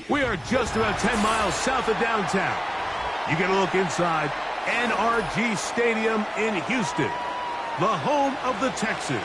We are just about 10 miles south of downtown. You get a look inside NRG Stadium in Houston, the home of the Texans.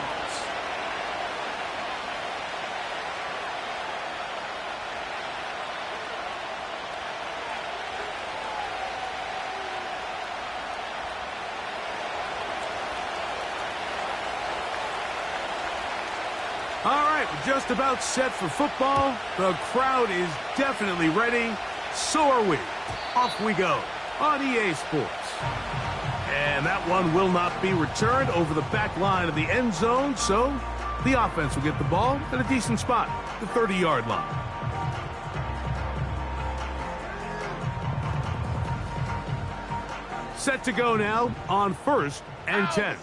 All right, we're just about set for football. The crowd is definitely ready. So are we. Off we go on EA Sports. And that one will not be returned over the back line of the end zone, so the offense will get the ball at a decent spot, the 30-yard line. Set to go now on 1st and 10.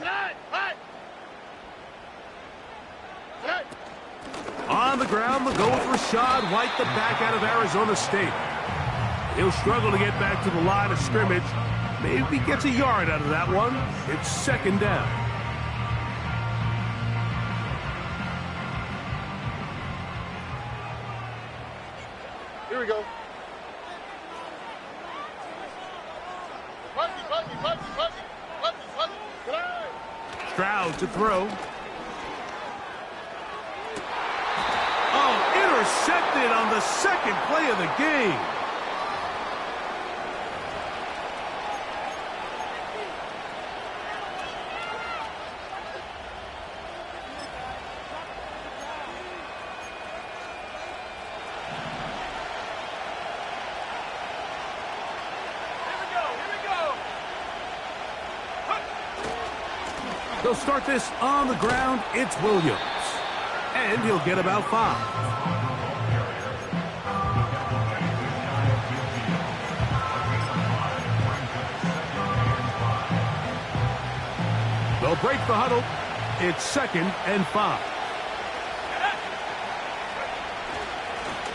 On the ground, they'll go with Rashad White, the back out of Arizona State. He'll struggle to get back to the line of scrimmage. Maybe gets a yard out of that one. It's 2nd down. Here we go. Stroud to throw. Oh, intercepted on the second play of the game. They'll start this on the ground. It's Williams. And he'll get about 5. They'll break the huddle. It's 2nd and 5.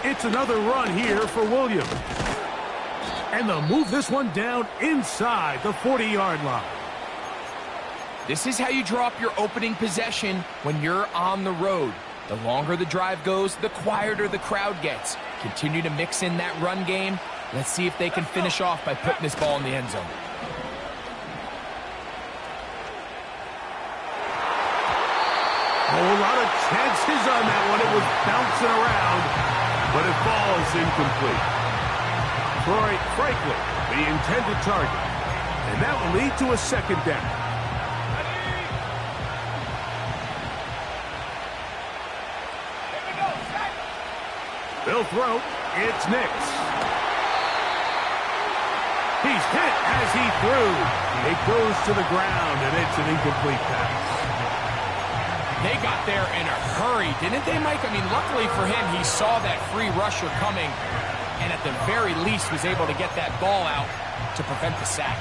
It's another run here for Williams. And they'll move this one down inside the 40-yard line. This is how you draw up your opening possession when you're on the road. The longer the drive goes, the quieter the crowd gets. Continue to mix in that run game. Let's see if they can finish off by putting this ball in the end zone. A whole lot of chances on that one. It was bouncing around, but it falls incomplete. Troy Franklin, the intended target. And that will lead to a 2nd down. They'll throw. It's Nix. He's hit as he threw. It goes to the ground, and it's an incomplete pass. They got there in a hurry, didn't they, Mike? I mean, luckily for him, he saw that free rusher coming, and at the very least was able to get that ball out to prevent the sack.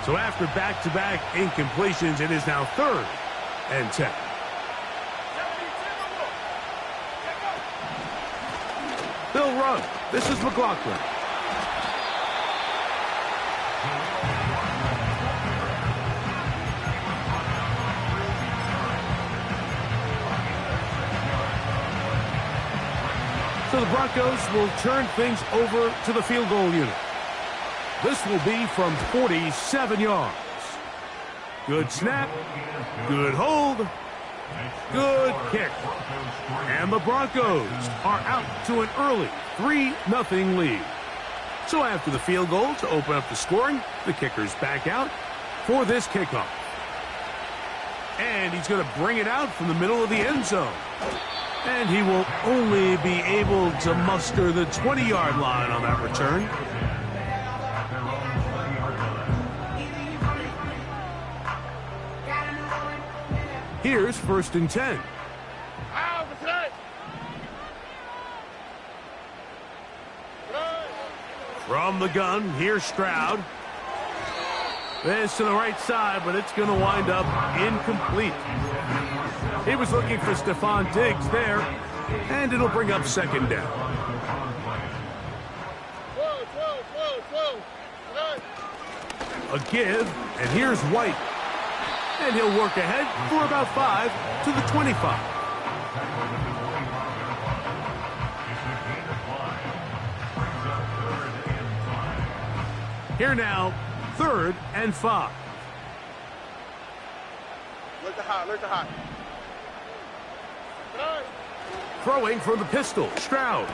So after back-to-back incompletions, it is now 3rd and 10. They'll run. This is McLaughlin. So the Broncos will turn things over to the field goal unit. This will be from 47 yards. Good snap. Good hold. Good kick. And the Broncos are out to an early 3-0 lead. So after the field goal to open up the scoring, the kicker's back out for this kickoff. And he's going to bring it out from the middle of the end zone. And he will only be able to muster the 20-yard line on that return. Here's 1st and 10. From the gun, here's Stroud. This to the right side, but it's going to wind up incomplete. He was looking for Stephon Diggs there. And it'll bring up second down. A give, and here's White. And he'll work ahead for about 5 to the 25. Here now, 3rd and 5. Look the hot, look the hot. Throwing from the pistol, Stroud.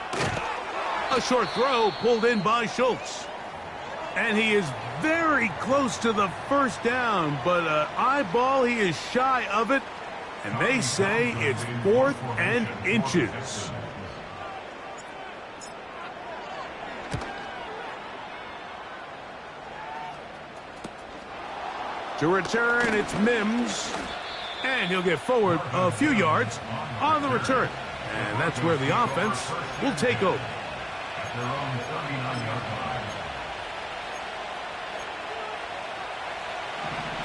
A short throw pulled in by Schultz. And he is very close to the first down, but eyeball, he is shy of it. And they say it's 4th and inches. To return, it's Mims. And he'll get forward a few yards on the return. And that's where the offense will take over.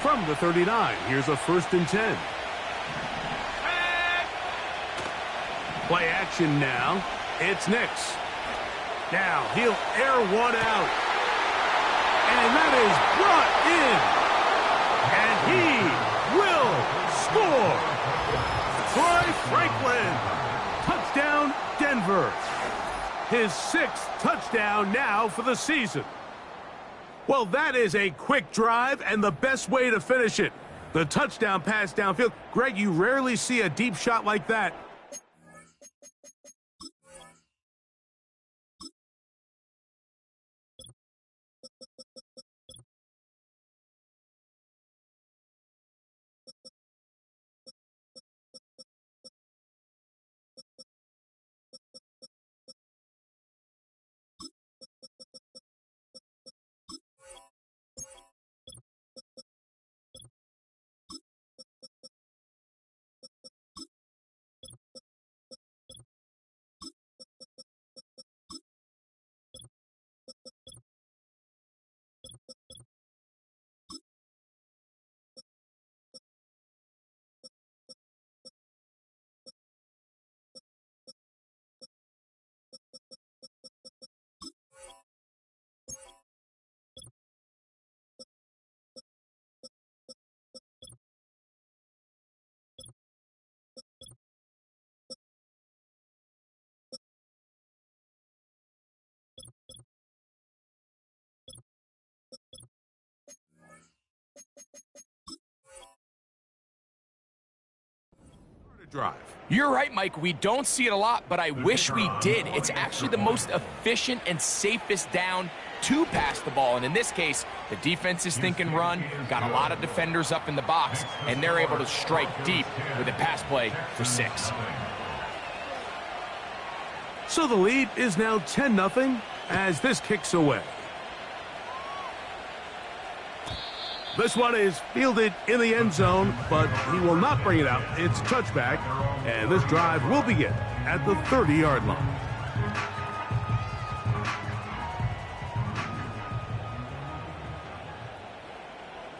From the 39, here's a 1st and 10. Play action now. It's Nix. Now he'll air one out. And that is brought in. And he will score. Troy Franklin. Touchdown, Denver. His 6th touchdown now for the season. Well, that is a quick drive and the best way to finish it. The touchdown pass downfield. Greg, you rarely see a deep shot like that. Drive. You're right, Mike. We don't see it a lot, but I wish we did. It's actually the most efficient and safest down to pass the ball. And in this case, the defense is thinking run, got a lot of defenders up in the box, and they're able to strike deep with a pass play for 6. So the lead is now 10-0 as this kicks away. This one is fielded in the end zone, but he will not bring it out. It's touchback, and this drive will begin at the 30-yard line.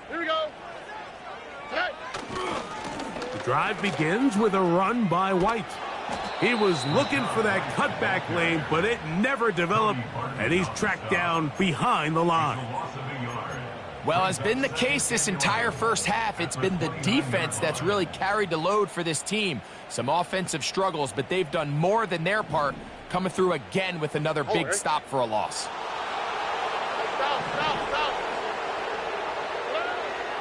Here we go. The drive begins with a run by White. He was looking for that cutback lane, but it never developed, and he's tracked down behind the line. Well, as been the case this entire first half, it's been the defense that's really carried the load for this team. Some offensive struggles, but they've done more than their part, coming through again with another big stop for a loss.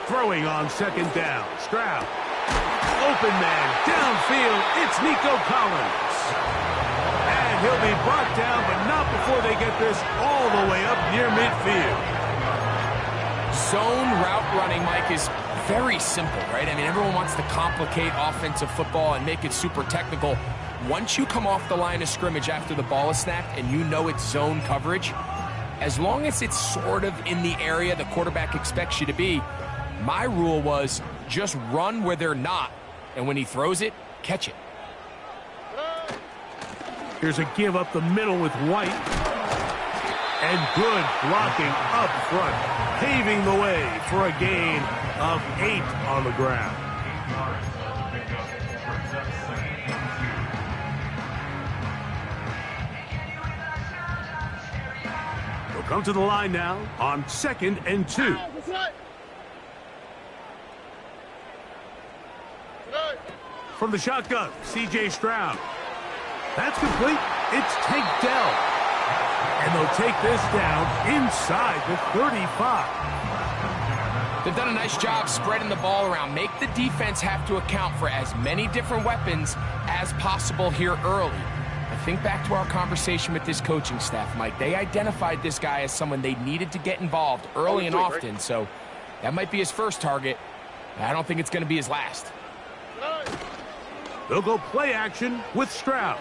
Throwing on 2nd down, Stroud. Open man, downfield, it's Nico Collins. And he'll be brought down, but not before they get this all the way up near midfield. Zone route running, Mike, is very simple, right? I mean, everyone wants to complicate offensive football and make it super technical. Once you come off the line of scrimmage after the ball is snapped and you know it's zone coverage, as long as it's sort of in the area the quarterback expects you to be, my rule was just run where they're not, and when he throws it, catch it. Here's a give up the middle with White. And good blocking up front, paving the way for a gain of 8 on the ground. Come to the line now on 2nd and 2. From the shotgun, C.J. Stroud. That's complete. It's Tank Dell. And they'll take this down inside the 35. They've done a nice job spreading the ball around. Make the defense have to account for as many different weapons as possible here early. I think back to our conversation with this coaching staff, Mike. They identified this guy as someone they needed to get involved early and often, so that might be his first target. I don't think it's going to be his last. They'll go play action with Stroud.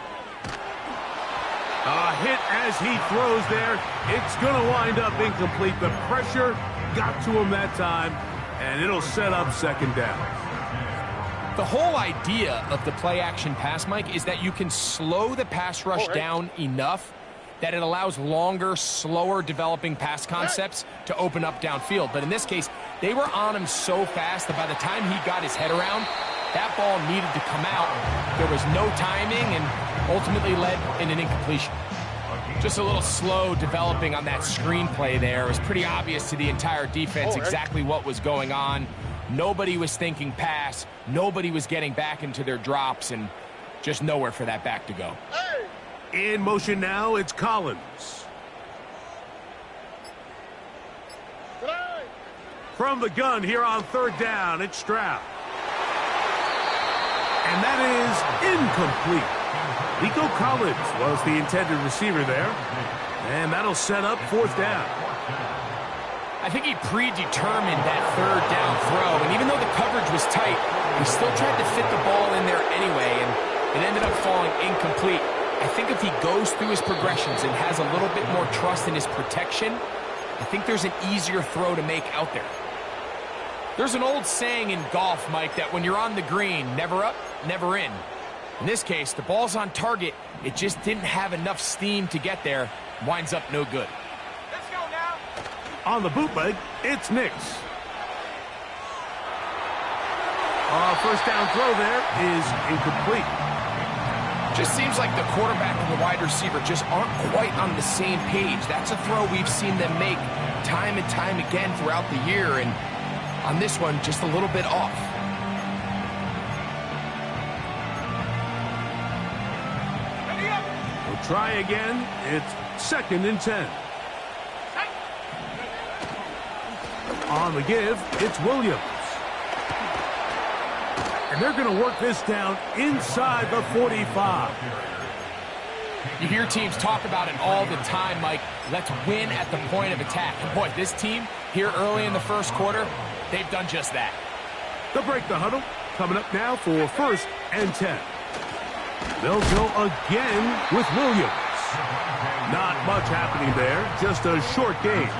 A hit as he throws there. It's going to wind up incomplete. The pressure got to him that time, and it'll set up 2nd down. The whole idea of the play-action pass, Mike, is that you can slow the pass rush down enough that it allows longer, slower developing pass concepts to open up downfield. But in this case, they were on him so fast that by the time he got his head around, that ball needed to come out. There was no timing and ultimately led in an incompletion. Just a little slow developing on that screenplay there. It was pretty obvious to the entire defense exactly what was going on. Nobody was thinking pass. Nobody was getting back into their drops, and just nowhere for that back to go. In motion now, it's Collins. From the gun here on 3rd down, it's Stroud. And that is incomplete. Nico Collins was the intended receiver there. And that'll set up 4th down. I think he predetermined that 3rd down throw, and even though the coverage was tight, he still tried to fit the ball in there anyway, and it ended up falling incomplete. I think if he goes through his progressions and has a little bit more trust in his protection, I think there's an easier throw to make out there. There's an old saying in golf, Mike, that when you're on the green, never up, never in. In this case, the ball's on target. It just didn't have enough steam to get there. Winds up no good. Let's go now. On the bootleg, it's Nix. First down throw there is incomplete. Just seems like the quarterback and the wide receiver just aren't quite on the same page. That's a throw we've seen them make time and time again throughout the year, and on this one, just a little bit off. We'll try again. It's 2nd and 10. On the give, it's Williams. And they're going to work this down inside the 45. You hear teams talk about it all the time, Mike. Let's win at the point of attack. And boy, this team here early in the first quarter, they've done just that. They'll break the huddle. Coming up now for 1st and 10. They'll go again with Williams. Not much happening there. Just a short game.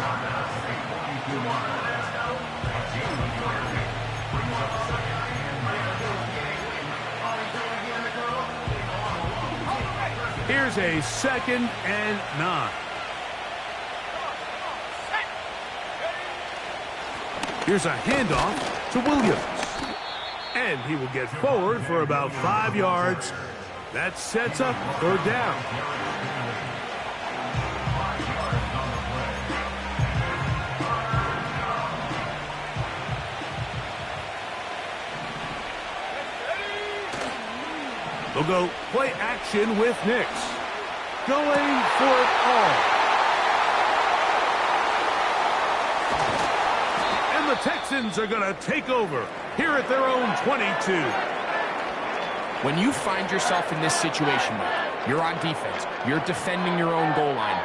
Here's a 2nd and 9. Here's a handoff to Williams. And he will get forward for about 5 yards. That sets up 3rd down. They'll go play action with Nix. Going for it all. And the Texans are going to take over here at their own 22. When you find yourself in this situation, you're on defense, you're defending your own goal line,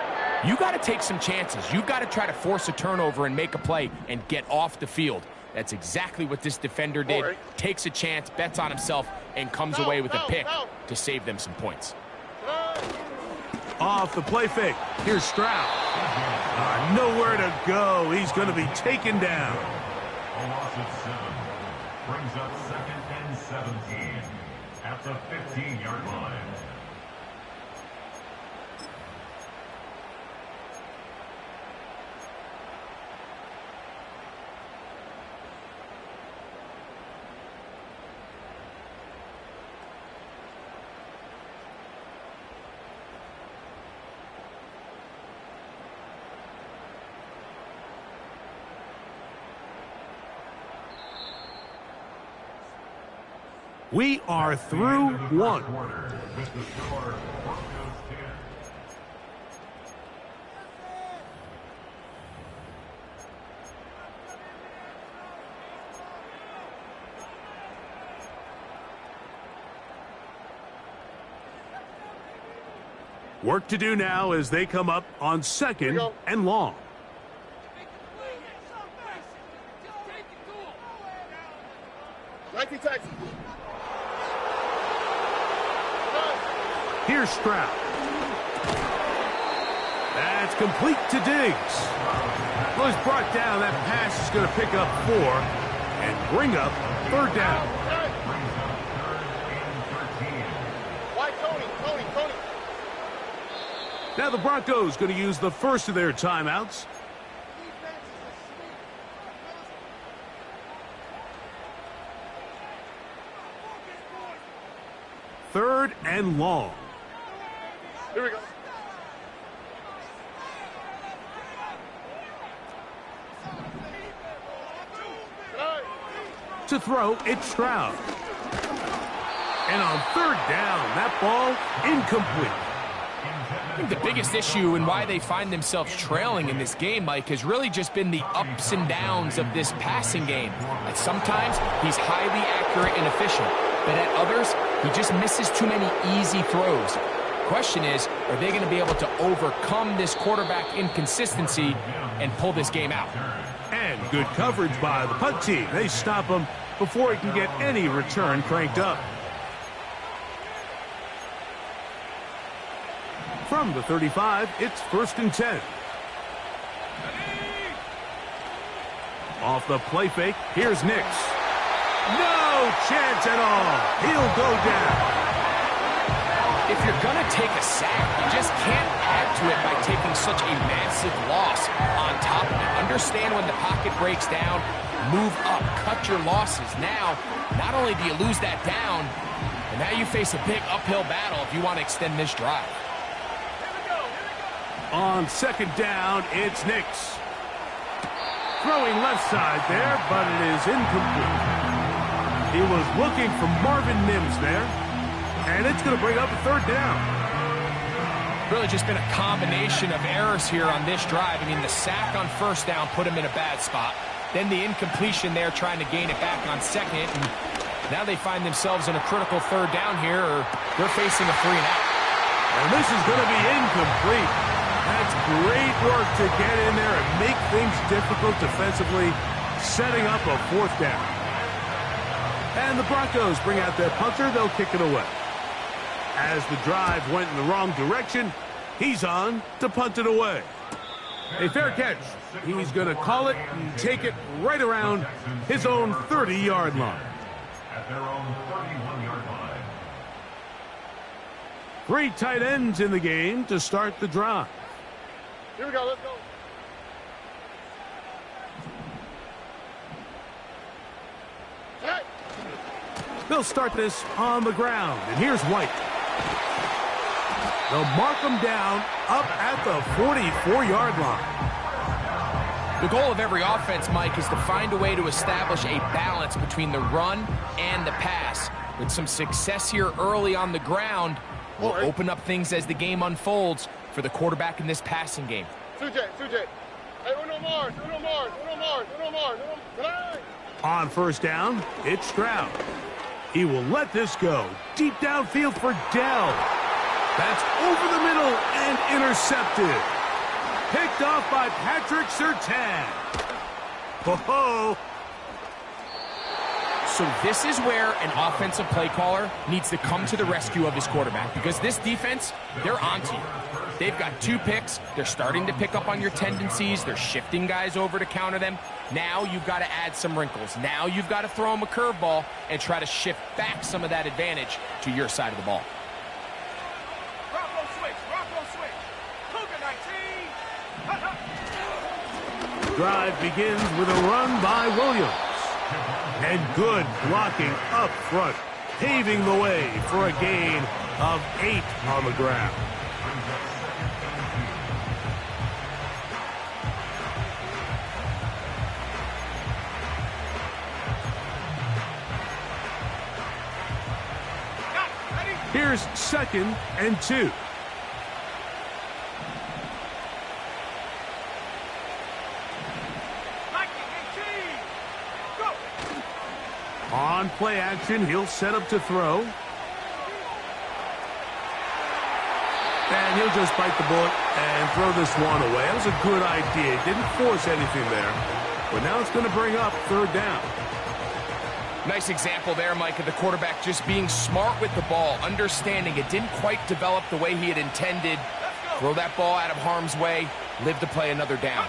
you got to take some chances. You got to try to force a turnover and make a play and get off the field. That's exactly what this defender did. Right. Takes a chance, bets on himself, and comes away with a pick to save them some points. Off the play fake. Here's Stroud. Nowhere to go. He's going to be taken down. A loss of 7 brings up 2nd and 17 at the 15-yard line. We are through one. With the score, Broncos 10. Work to do now as they come up on second and long. Here's Stroud. That's complete to Diggs. Was brought down. That pass is going to pick up 4 and bring up third down. Now the Broncos going to use the first of their timeouts. Third and long. Here we go. To throw, it's Stroud. And on third down, that ball incomplete. I think the biggest issue and why they find themselves trailing in this game, Mike, has really just been the ups and downs of this passing game. At sometimes, he's highly accurate and efficient, but at others, he just misses too many easy throws. Question is, are they going to be able to overcome this quarterback inconsistency and pull this game out? And good coverage by the punt team. They stop him before he can get any return cranked up. From the 35, it's 1st and 10. Off the play fake, here's Nix. No chance at all. He'll go down. If you're going to take a sack, you just can't add to it by taking such a massive loss on top of it. Understand when the pocket breaks down, move up, cut your losses. Now, not only do you lose that down, but now you face a big uphill battle if you want to extend this drive. On second down, it's Nix. Throwing left side there, but it is incomplete. He was looking for Marvin Mims there, and it's going to bring up a third down. Really just been a combination of errors here on this drive. I mean, the sack on first down put him in a bad spot. Then the incompletion there trying to gain it back on second. And now they find themselves in a critical third down here, or they're facing a 3 and out. And this is going to be incomplete. That's great work to get in there and make things difficult defensively, setting up a 4th down. And the Broncos bring out their punter. They'll kick it away. As the drive went in the wrong direction, he's on to punt it away. A fair catch. He's going to call it and take it right around his own 30-yard line. At their own 31-yard line. 3 tight ends in the game to start the drive. Here we go, let's go. They'll start this on the ground, and here's White. They'll mark him down up at the 44-yard line. The goal of every offense, Mike, is to find a way to establish a balance between the run and the pass. With some success here early on the ground, will open up things as the game unfolds for the quarterback in this passing game. Sujay. Hey, Uno Mars. On first down, it's Stroud. He will let this go. Deep downfield for Dell. That's over the middle and intercepted. Picked off by Patrick Surtain. Ho-ho. So this is where an offensive play caller needs to come to the rescue of his quarterback, because this defense, they're onto you. They've got 2 picks. They're starting to pick up on your tendencies. They're shifting guys over to counter them. Now you've got to add some wrinkles. Now you've got to throw them a curveball and try to shift back some of that advantage to your side of the ball. Rocco switch. Cougar 19. Drive begins with a run by Williams. And good blocking up front, paving the way for a gain of 8 on the ground. Here's 2nd and 2. On play action, he'll set up to throw. And he'll just bite the bullet and throw this one away. That was a good idea. He didn't force anything there. But now it's going to bring up 3rd down. Nice example there, Mike, of the quarterback just being smart with the ball, understanding it didn't quite develop the way he had intended. Throw that ball out of harm's way, live to play another down.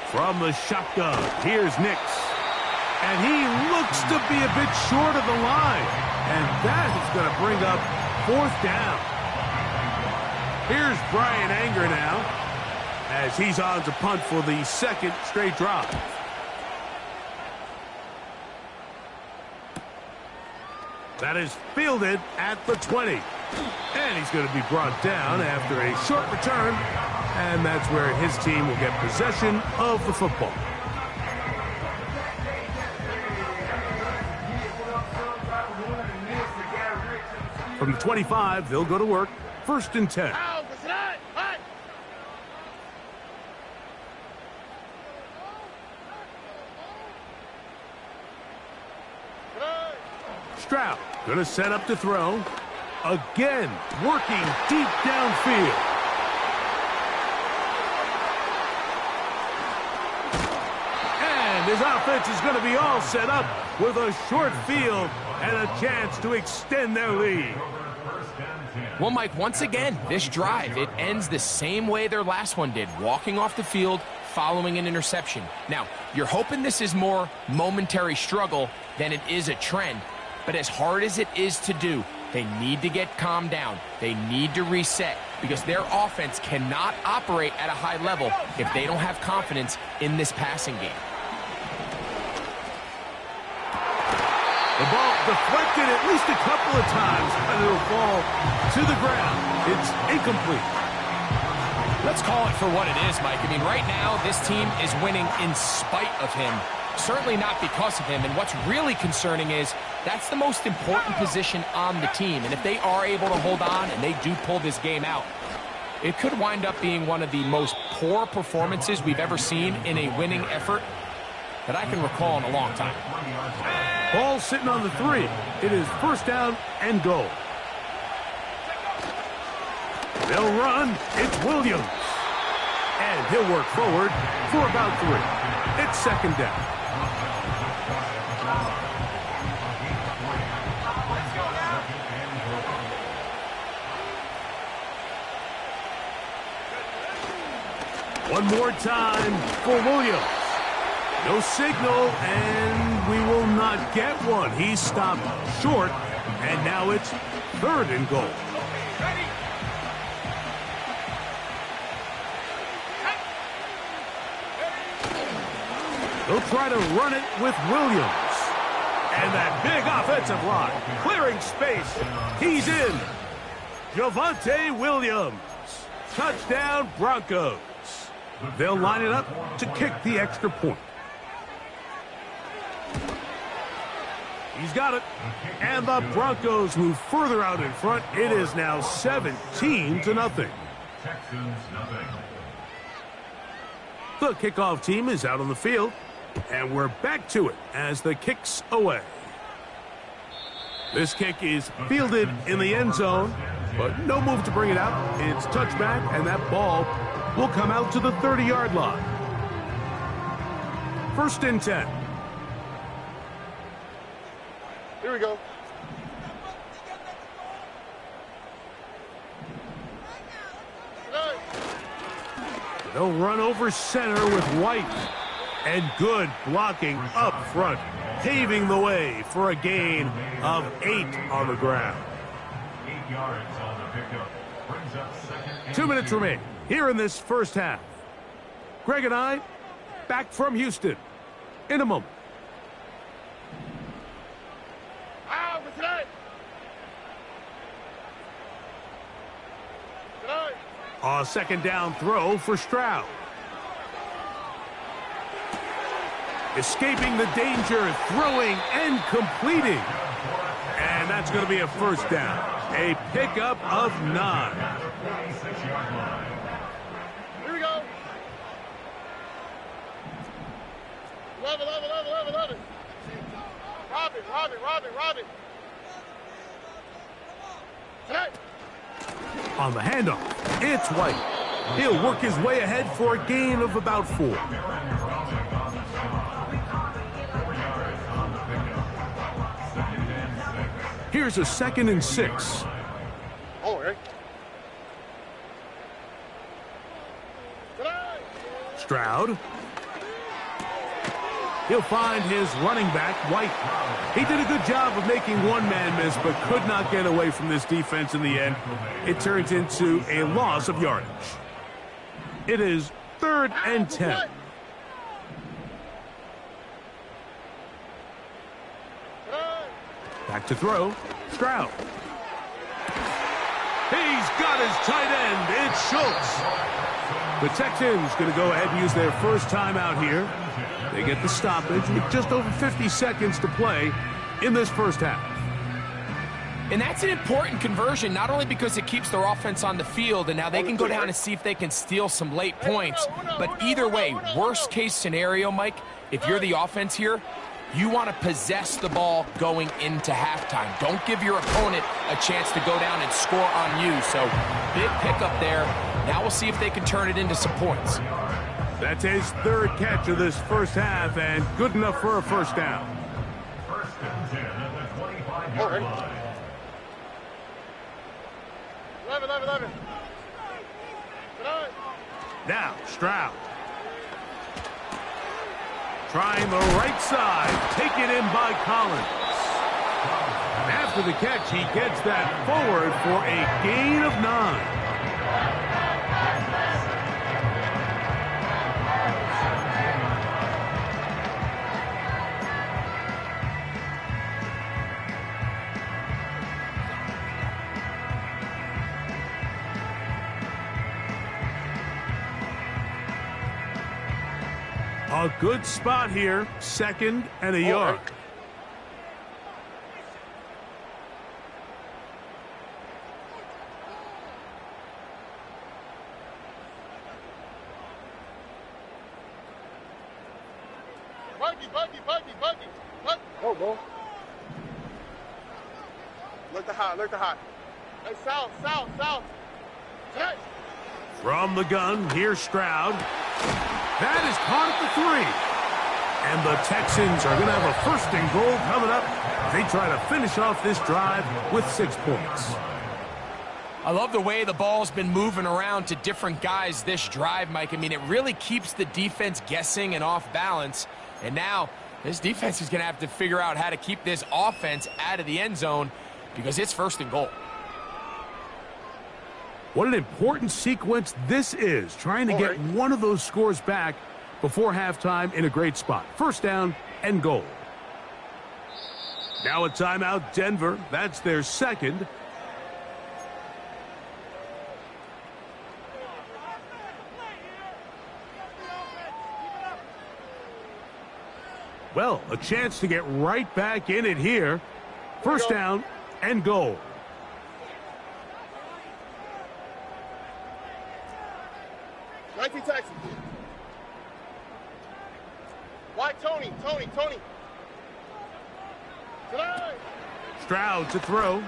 From the shotgun, here's Nix. And he looks to be a bit short of the line. And that is going to bring up 4th down. Here's Brian Anger now, as he's on to punt for the 2nd straight drop. That is fielded at the 20. And he's going to be brought down after a short return. And that's where his team will get possession of the football. From the 25, they'll go to work. 1st and 10. Stroud going to set up to throw. Again, working deep downfield. And his offense is going to be all set up with a short field and a chance to extend their lead. Well, Mike, once again, this drive, it ends the same way their last one did, walking off the field, following an interception. Now, you're hoping this is more momentary struggle than it is a trend, but as hard as it is to do, they need to get calmed down. They need to reset because their offense cannot operate at a high level if they don't have confidence in this passing game. The ball deflected at least a couple of times, and it'll fall to the ground. It's incomplete. Let's call it for what it is, Mike. I mean, right now, this team is winning in spite of him. Certainly not because of him. And what's really concerning is that's the most important position on the team. And if they are able to hold on and they do pull this game out, it could wind up being one of the most poor performances we've ever seen in a winning effort that I can recall in a long time. Ball sitting on the 3. It is 1st down and goal. They'll run. It's Williams. And he'll work forward for about 3. It's 2nd down. One more time for Williams. No signal, and we will not get one. He's stopped short, and now it's 3rd and goal. They'll try to run it with Williams. And that big offensive line, clearing space. He's in. Javonte Williams. Touchdown, Broncos. They'll line it up to kick the extra point. He's got it. And the Broncos move further out in front. It is now 17-0. Texans, nothing. The kickoff team is out on the field. And we're back to it as the kick's away. This kick is fielded in the end zone, but no move to bring it out. It's touchback, and that ball will come out to the 30-yard line. 1st and 10. Here we go. They'll run over center with White. And good blocking up front, paving the way for a gain of 8 on the ground. 8 yards on the pickup. Brings up 2nd and 2 minutes remain here in this first half. Greg and I back from Houston in a moment. A 2nd down throw for Stroud. Escaping the danger, throwing and completing. And that's going to be a first down. A pickup of 9. Here we go. 11. Robin. Hey. On the handoff, it's White. He'll work his way ahead for a gain of about 4. Here's a 2nd and 6. Oh, hey. Stroud. He'll find his running back, White. He did a good job of making one man miss, but could not get away from this defense in the end. It turns into a loss of yardage. It is 3rd and 10. Back to throw. Stroud. He's got his tight end. It's Schultz. The Texans going to go ahead and use their first timeout here. They get the stoppage with just over 50 seconds to play in this first half. And that's an important conversion, not only because it keeps their offense on the field, and now they can go down and see if they can steal some late points. But either way, worst case scenario, Mike, if you're the offense here, you want to possess the ball going into halftime. Don't give your opponent a chance to go down and score on you. So big pickup there. Now we'll see if they can turn it into some points. That's his 3rd catch of this first half, and good enough for a first down. 1st and 10 at the 25-yard line. 11. Now, Stroud. Trying the right side. Taken in by Collins. After the catch, he gets that forward for a gain of 9. A good spot here, 2nd and a yard. Buggy. Oh, bro. Look the high. Hey, south. Hey. From the gun, here's Stroud. That is caught at the 3. And the Texans are going to have a 1st and goal coming up. They try to finish off this drive with 6 points. I love the way the ball's been moving around to different guys this drive, Mike. I mean, it really keeps the defense guessing and off balance. And now this defense is going to have to figure out how to keep this offense out of the end zone because it's 1st and goal. What an important sequence this is, trying to get one of those scores back before halftime in a great spot. 1st down and goal. Now a timeout, Denver. That's their 2nd. Well, a chance to get right back in it here. 1st down and goal. Texas. White, Tony. Tonight. Stroud to throw.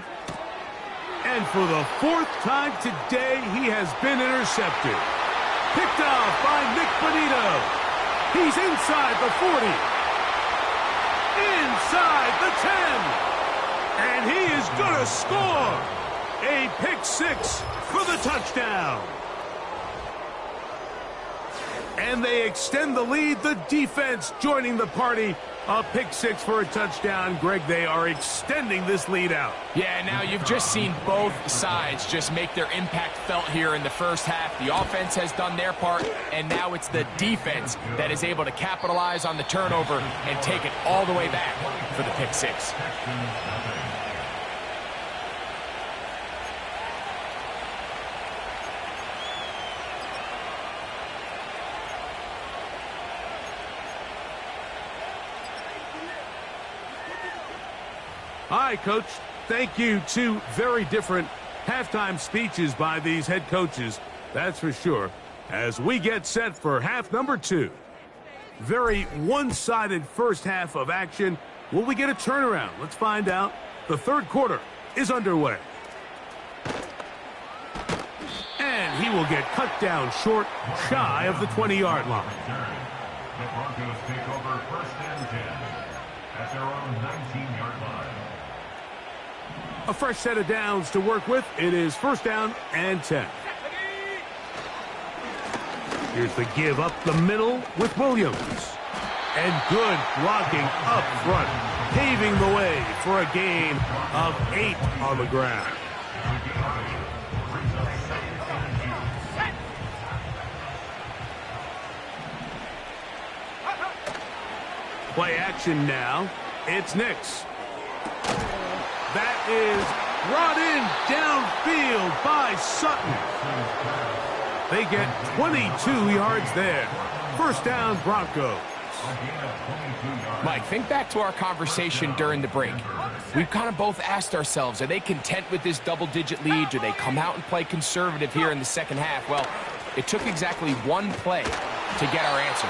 And for the 4th time today, he has been intercepted. Picked off by Nick Bonito. He's inside the 40. Inside the 10. And he is going to score. A pick 6 for the touchdown. And they extend the lead. The defense joining the party. A pick 6 for a touchdown. Greg, they are extending this lead out. Yeah, now you've just seen both sides just make their impact felt here in the first half. The offense has done their part, and now it's the defense that is able to capitalize on the turnover and take it all the way back for the pick 6. Hi, Coach. Thank you. Two very different halftime speeches by these head coaches, that's for sure, as we get set for half number 2. Very one-sided first half of action. Will we get a turnaround? Let's find out. The third quarter is underway. And he will get cut down short, shy of the 20-yard line. The Broncos take over first and 10 at their own 19-yard line. A fresh set of downs to work with. It is first down and 10. Here's the give up the middle with Williams. And good blocking up front, paving the way for a gain of 8 on the ground. Play action now. It's Nix. That is brought in downfield by Sutton. They get 22 yards there. First down, Broncos. Mike, think back to our conversation during the break. We've kind of both asked ourselves, are they content with this double-digit lead? Do they come out and play conservative here in the second half? Well, it took exactly one play to get our answer.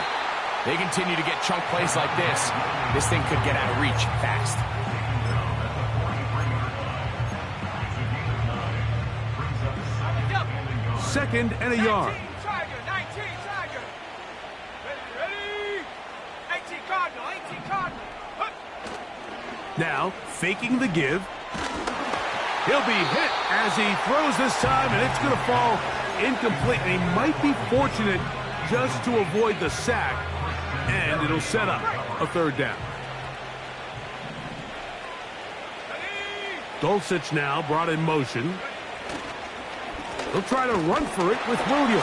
They continue to get chunk plays like this. This thing could get out of reach fast. Second and a yard. 19 Tiger. Ready. 18 Cardinal. Now, faking the give. He'll be hit as he throws this time, and it's going to fall incomplete. And he might be fortunate just to avoid the sack, and it'll set up a third down. Dulcich now brought in motion. He'll try to run for it with Williams.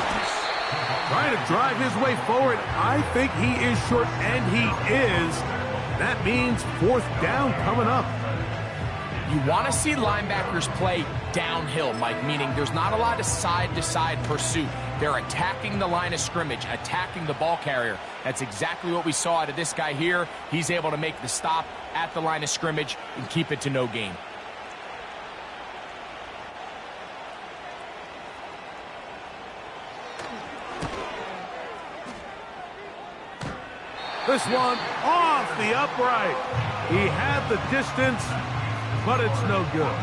Trying to drive his way forward. I think he is short, and he is. That means fourth down coming up. You want to see linebackers play downhill, Mike, meaning there's not a lot of side-to-side pursuit. They're attacking the line of scrimmage, attacking the ball carrier. That's exactly what we saw out of this guy here. He's able to make the stop at the line of scrimmage and keep it to no gain. This one off the upright. He had the distance, but it's no good.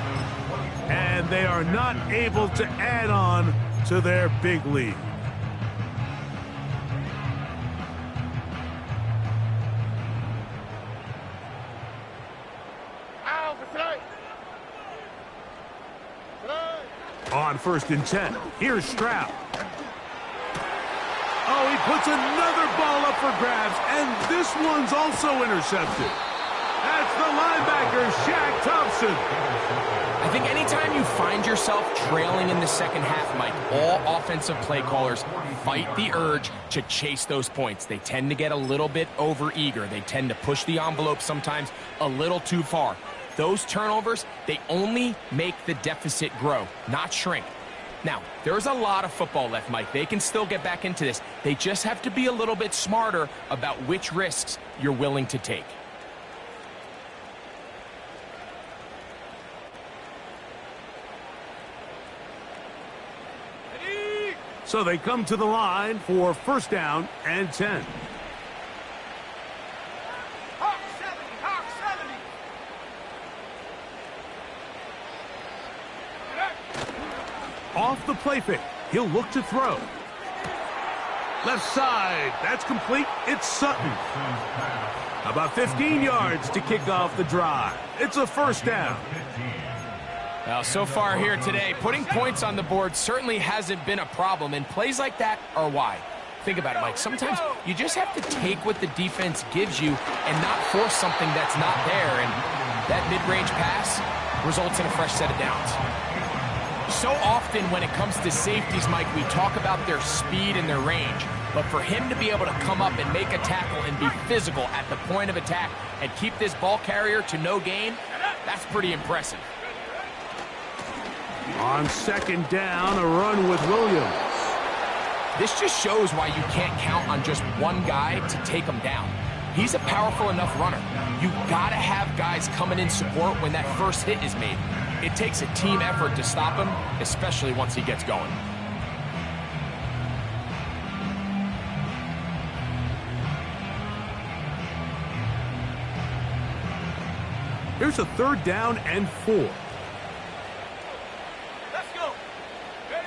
And they are not able to add on to their big lead. On first and 10, here's Stroud. Oh, he puts another ball up for grabs, and this one's also intercepted. That's the linebacker, Shaq Thompson. I think anytime you find yourself trailing in the second half, Mike, all offensive play callers fight the urge to chase those points. They tend to get a little bit overeager. They tend to push the envelope sometimes a little too far. Those turnovers, they only make the deficit grow, not shrink. Now, there's a lot of football left, Mike. They can still get back into this. They just have to be a little bit smarter about which risks you're willing to take. So they come to the line for first down and 10. Hawk 70. Off the play fake, he'll look to throw. Left side, that's complete. It's Sutton. About 15 yards to kick off the drive. It's a first down. Well, so far here today, putting points on the board certainly hasn't been a problem, and plays like that are why. Think about it, Mike. Sometimes you just have to take what the defense gives you and not force something that's not there, and that mid-range pass results in a fresh set of downs. So often when it comes to safeties, Mike, we talk about their speed and their range, but for him to be able to come up and make a tackle and be physical at the point of attack and keep this ball carrier to no gain, that's pretty impressive. On second down, a run with Williams. This just shows why you can't count on just one guy to take them down. He's a powerful enough runner. You gotta have guys coming in support when that first hit is made. It takes a team effort to stop him, especially once he gets going. Here's a 3rd down and 4. Let's go. Ready?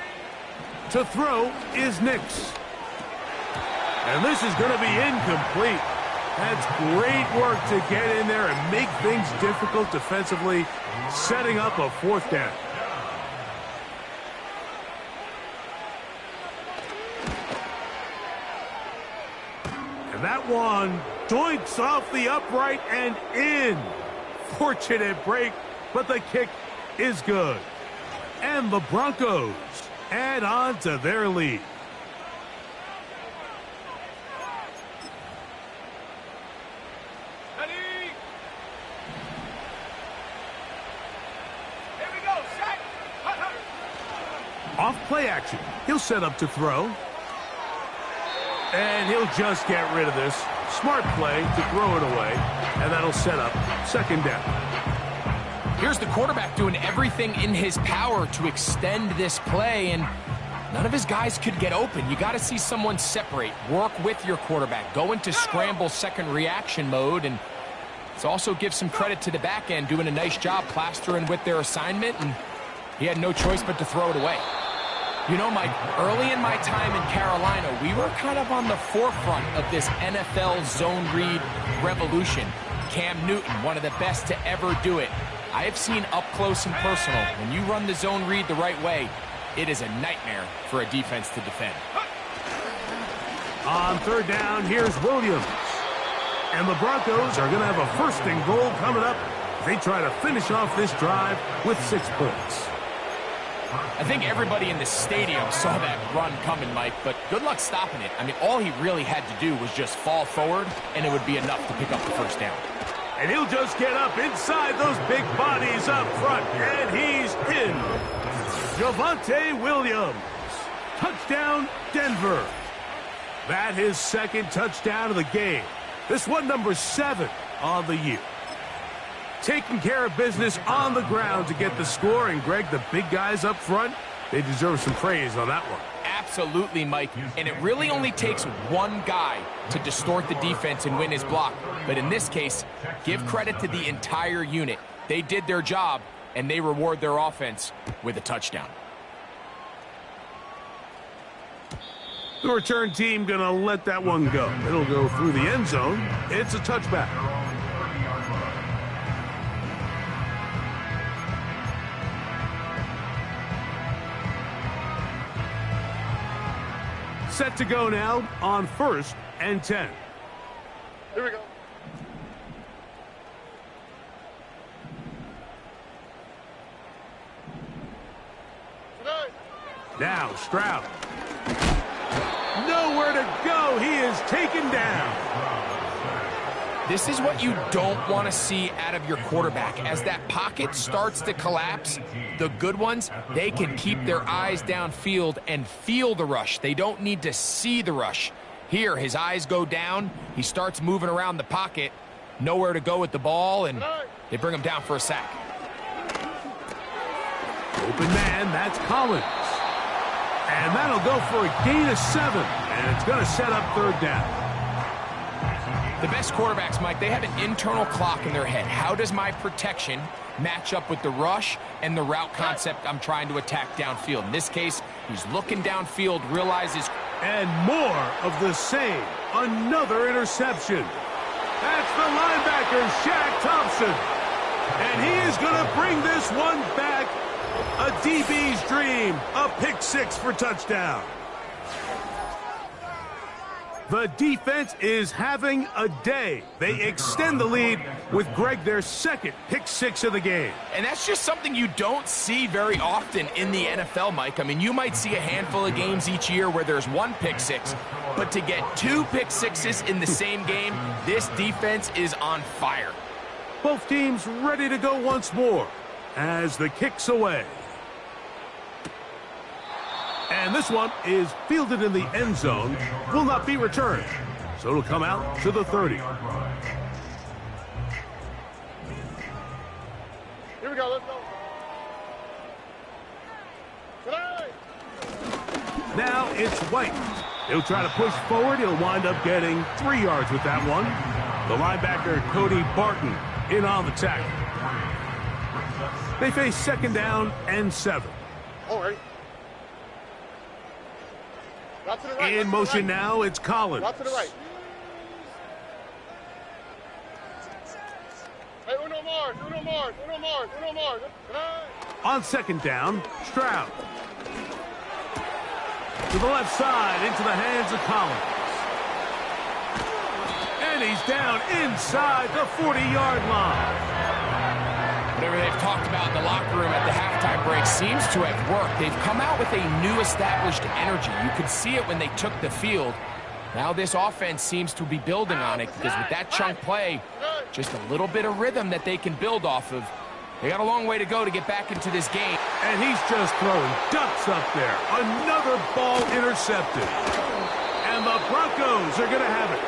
To throw is Nix. And this is going to be incomplete. That's great work to get in there and make things difficult defensively, setting up a 4th down. And that one doinks off the upright and in. Fortunate break, but the kick is good. And the Broncos add on to their lead. Ready? Here we go. Set. Hut, hut. Off play action. He'll set up to throw. And he'll just get rid of this. Smart play to throw it away. And that'll set up 2nd down. Here's the quarterback doing everything in his power to extend this play, and none of his guys could get open. You got to see someone separate, work with your quarterback, go into scramble second reaction mode, and let's also give some credit to the back end doing a nice job plastering with their assignment, and he had no choice but to throw it away. You know, Mike, early in my time in Carolina, we were kind of on the forefront of this NFL zone read revolution. Cam Newton, one of the best to ever do it. I have seen up close and personal, when you run the zone read the right way, it is a nightmare for a defense to defend. On 3rd down, here's Williams. And the Broncos are going to have a 1st and goal coming up. They try to finish off this drive with 6 points. I think everybody in the stadium saw that run coming, Mike, but good luck stopping it. I mean, all he really had to do was just fall forward, and it would be enough to pick up the 1st down. And he'll just get up inside those big bodies up front, and he's in. Javonte Williams. Touchdown, Denver. That his 2nd touchdown of the game. This one number 7 on the year. Taking care of business on the ground to get the score, and Greg, the big guys up front, they deserve some praise on that one. Absolutely, Mike, and it really only takes one guy to distort the defense and win his block. But in this case, give credit to the entire unit. They did their job, and they reward their offense with a touchdown. The return team going to let that one go. It'll go through the end zone. It's a touchback. Set to go now on 1st and 10. Here we go. Tonight. Now Stroud. Nowhere to go. He is taken down. This is what you don't want to see out of your quarterback. As that pocket starts to collapse, the good ones, they can keep their eyes downfield and feel the rush. They don't need to see the rush. Here, his eyes go down. He starts moving around the pocket. Nowhere to go with the ball, and they bring him down for a sack. Open man, that's Collins. And that'll go for a gain of 7. And it's going to set up 3rd down. The best quarterbacks, Mike, they have an internal clock in their head. How does my protection match up with the rush and the route concept I'm trying to attack downfield? In this case, he's looking downfield, realizes... And more of the same. Another interception. That's the linebacker, Shaq Thompson. And he is going to bring this one back. A DB's dream. A pick 6 for touchdown. The defense is having a day. They extend the lead with Greg their 2nd pick 6 of the game. And that's just something you don't see very often in the NFL, Mike. I mean, you might see a handful of games each year where there's 1 pick 6, but to get 2 pick 6s in the same game, this defense is on fire. Both teams ready to go once more as the kick's away. And this one is fielded in the end zone, will not be returned. So it'll come out to the 30. Here we go, let's go. Tonight. Now it's White. He'll try to push forward. He'll wind up getting 3 yards with that one. The linebacker, Cody Barton, in on the tackle. They face 2nd down and 7. All right. Not to the right. In motion now, it's Collins. Not to the right. Hey, uno more. On 2nd down, Stroud. To the left side, into the hands of Collins. And he's down inside the 40-yard line. Whatever they've talked about in the locker room at the halftime break seems to have worked. They've come out with a new established energy. You could see it when they took the field. Now this offense seems to be building on it because with that chunk play, just a little bit of rhythm that they can build off of. They got a long way to go to get back into this game. And he's just throwing ducks up there. Another ball intercepted. And the Broncos are going to have it.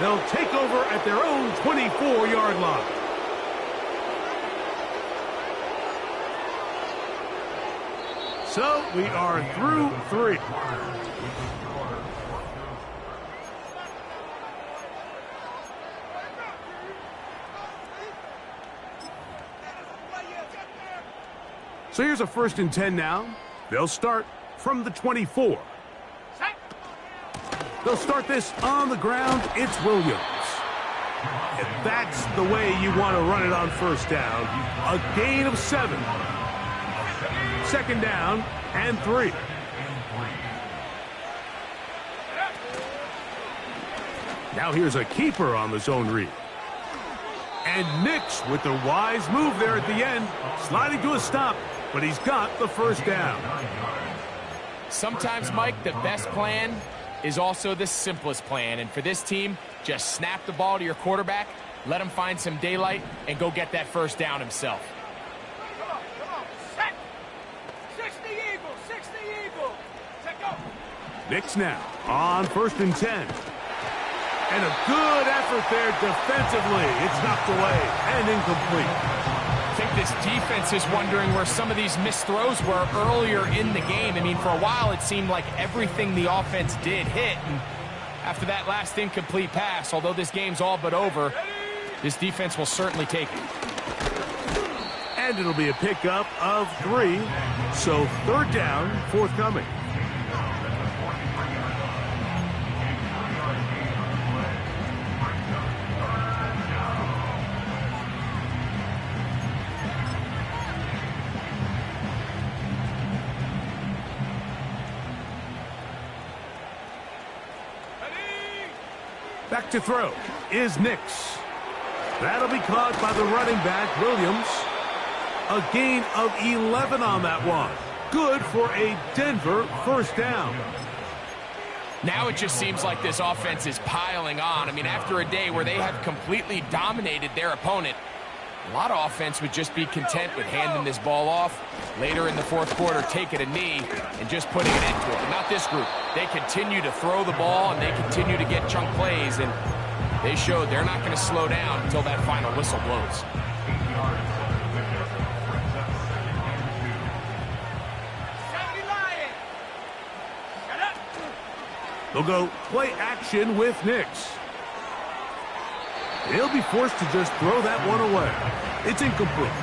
They'll take over at their own 24-yard line. So we are through 3. So here's a 1st and 10 now. They'll start from the 24. They'll start this on the ground. It's Williams. And that's the way you want to run it on 1st down. A gain of 7. 2nd down and 3. Now here's a keeper on the zone read. And Nix with the wise move there at the end, sliding to a stop, but he's got the 1st down. Sometimes, Mike, the best plan is also the simplest plan. And for this team, just snap the ball to your quarterback, let him find some daylight, and go get that 1st down himself. Come on. Set. 60 Eagles. 60 Eagles. Set go. Nix now on 1st and 10. And a good effort there defensively. It's knocked away and incomplete. I think this defense is wondering where some of these missed throws were earlier in the game. I mean, for a while it seemed like everything the offense did hit. And after that last incomplete pass, although this game's all but over, this defense will certainly take it. And it'll be a pickup of 3. So 3rd down, forthcoming. Back to throw is Nix. That'll be caught by the running back, Williams. A gain of 11 on that one. Good for a Denver 1st down. Now it just seems like this offense is piling on. I mean, after a day where they have completely dominated their opponent, a lot of offense would just be content with handing this ball off. Later in the 4th quarter, taking a knee and just putting it into it. But not this group. They continue to throw the ball, and they continue to get chunk plays, and they showed they're not going to slow down until that final whistle blows. They'll go play action with Nix. He'll be forced to just throw that one away. It's incomplete.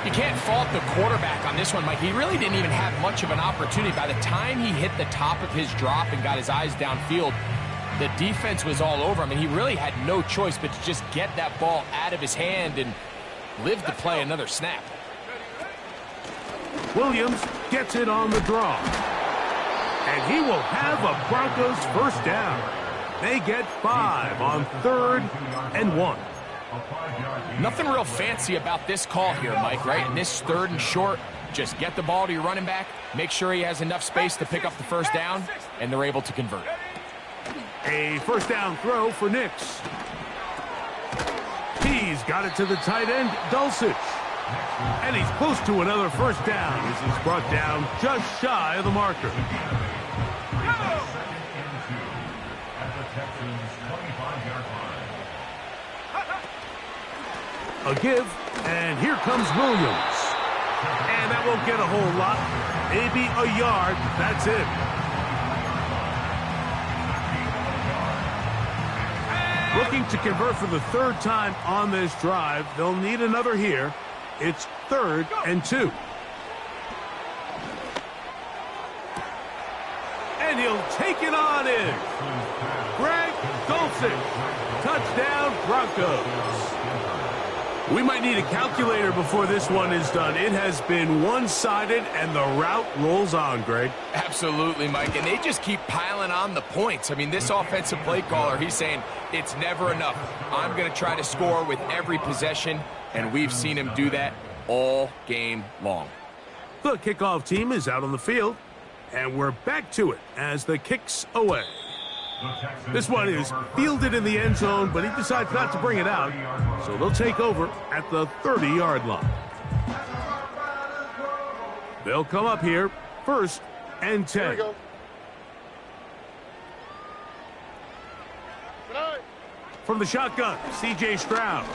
You can't fault the quarterback on this one, Mike. He really didn't even have much of an opportunity. By the time he hit the top of his drop and got his eyes downfield, the defense was all over him, and he really had no choice but to just get that ball out of his hand and live to play another snap. Williams gets it on the draw. And he will have a Broncos 1st down. They get 5 on 3rd and 1. Nothing real fancy about this call here, Mike, right? In this 3rd and short, just get the ball to your running back, make sure he has enough space to pick up the 1st down, and they're able to convert. A 1st down throw for Nix. He's got it to the tight end, Dulcich. And he's close to another 1st down as he's brought down just shy of the marker. at the Texans' 25-yard line. A give, and here comes Williams. And that won't get a whole lot. Maybe a yard. That's it. Looking to convert for the third time on this drive. They'll need another here. It's 3rd and 2. And he'll take it on in. Greg Dulcich. Touchdown, Broncos. We might need a calculator before this one is done. It has been one-sided, and the route rolls on, Greg. Absolutely, Mike, and they just keep piling on the points. I mean, this offensive play caller, he's saying it's never enough. I'm going to try to score with every possession, and we've seen him do that all game long. The kickoff team is out on the field, and we're back to it as the kick's away. This one is fielded in the end zone, but he decides not to bring it out, so they'll take over at the 30-yard line. They'll come up here, 1st and 10. Here we go. Good eye. From the shotgun, C.J. Stroud.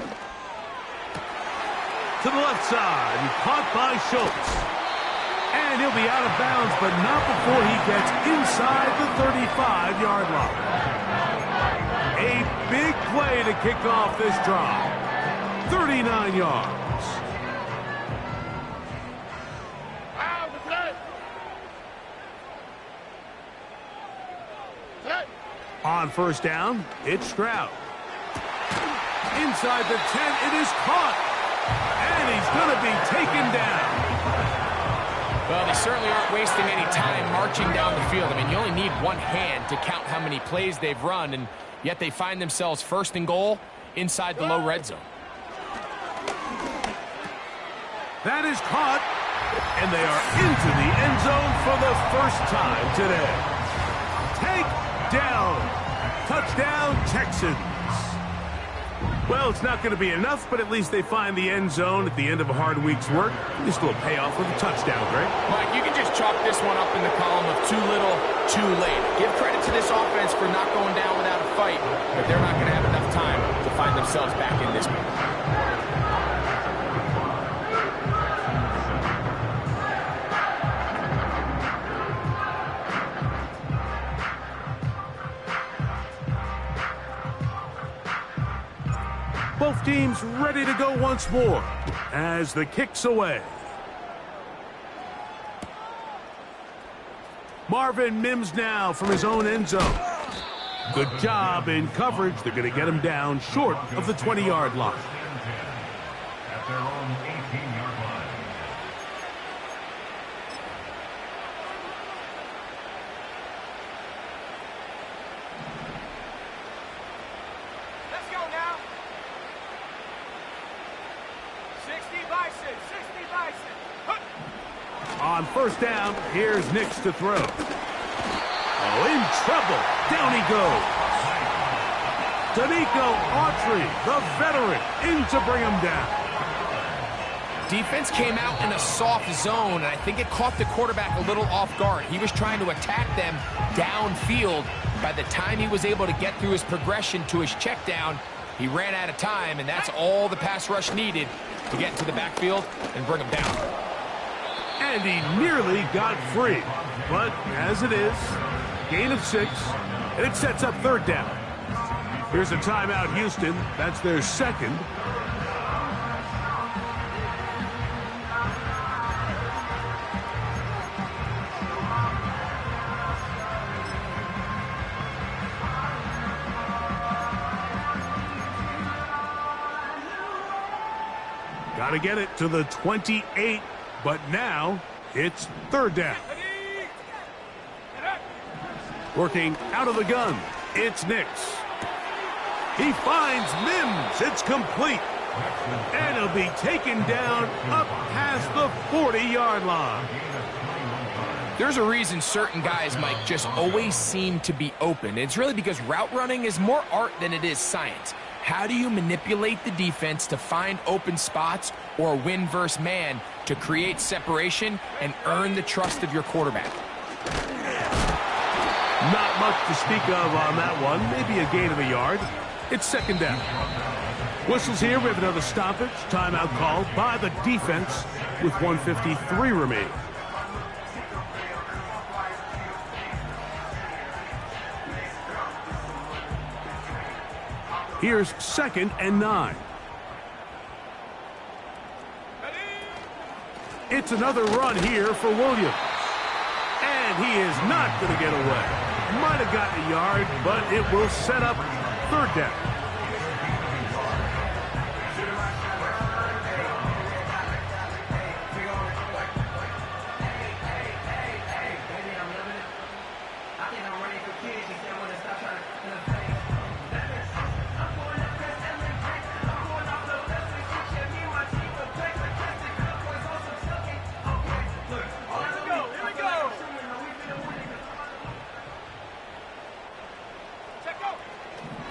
To the left side, caught by Schultz. And he'll be out of bounds, but not before he gets inside the 35-yard line. A big play to kick off this drive. 39 yards. Wow, today. Today. On 1st down, it's Stroud. Inside the 10, it is caught. And he's going to be taken down. Well, they certainly aren't wasting any time marching down the field. I mean, you only need one hand to count how many plays they've run, and yet they find themselves 1st and goal inside the low red zone. That is caught, and they are into the end zone for the first time today. Take down. Touchdown, Texans. Well, it's not going to be enough, but at least they find the end zone at the end of a hard week's work. This will pay off with a touchdown, Greg. Mike, you can just chalk this one up in the column of too little, too late. Give credit to this offense for not going down without a fight, but they're not going to have enough time to find themselves back in this one. Both teams ready to go once more as the kick's away. Marvin Mims now from his own end zone. Good job in coverage. They're going to get him down short of the 20-yard line. At their own 18-yard line. Let's go now. 60 Bison, 60 Bison. Huh. On 1st down, here's Nix to throw. Oh, in trouble. Down he goes. Danico Autry, the veteran, in to bring him down. Defense came out in a soft zone, and I think it caught the quarterback a little off guard. He was trying to attack them downfield. By the time he was able to get through his progression to his check down, he ran out of time, and that's all the pass rush needed to get into the backfield and bring him down. And he nearly got free. But as it is, gain of 6, and it sets up 3rd down. Here's a timeout, Houston. That's their 2nd. Got to get it to the 28, but now it's 3rd down. Working out of the gun, it's Nix. He finds Mims. It's complete. And he'll be taken down up past the 40-yard line. There's a reason certain guys, Mike, just always seem to be open. It's really because route running is more art than it is science. How do you manipulate the defense to find open spots or win versus man to create separation and earn the trust of your quarterback? Not much to speak of on that one. Maybe a gain of a yard. It's second down. Whistles here. We have another stoppage. Timeout called by the defense with 1:53 remaining. Here's 2nd and 9. It's another run here for Williams. And he is not going to get away. Might have gotten a yard, but it will set up third down.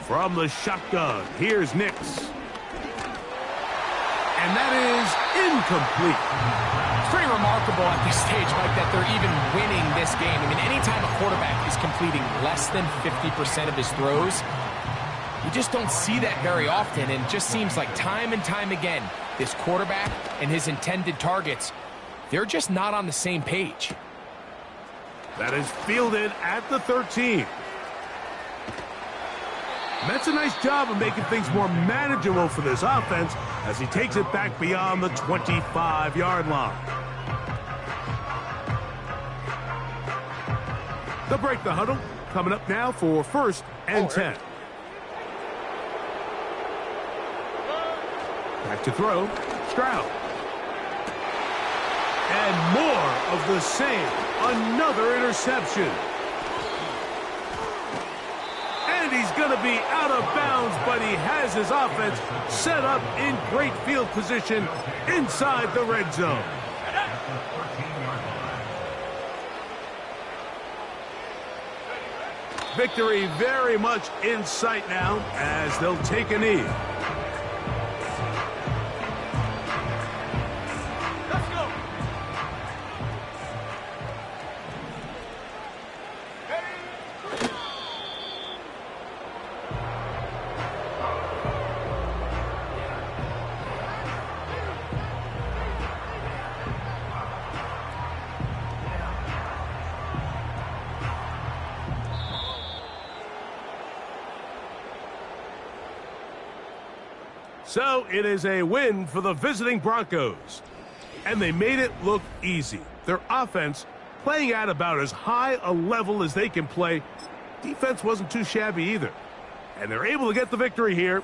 From the shotgun, here's Nix. And that is incomplete. It's pretty remarkable at this stage, Mike, that they're even winning this game. I mean, anytime a quarterback is completing less than 50% of his throws, you just don't see that very often. And it just seems like time and time again, this quarterback and his intended targets, they're just not on the same page. That is fielded at the 13. That's a nice job of making things more manageable for this offense as he takes it back beyond the 25-yard line. They'll break the huddle. Coming up now for 1st and 10. Back to throw. Stroud. And more of the same. Another interception. And he's going to be out of bounds, but he has his offense set up in great field position inside the red zone. Victory very much in sight now as they'll take a knee. So it is a win for the visiting Broncos. And they made it look easy. Their offense playing at about as high a level as they can play. Defense wasn't too shabby either. And they're able to get the victory here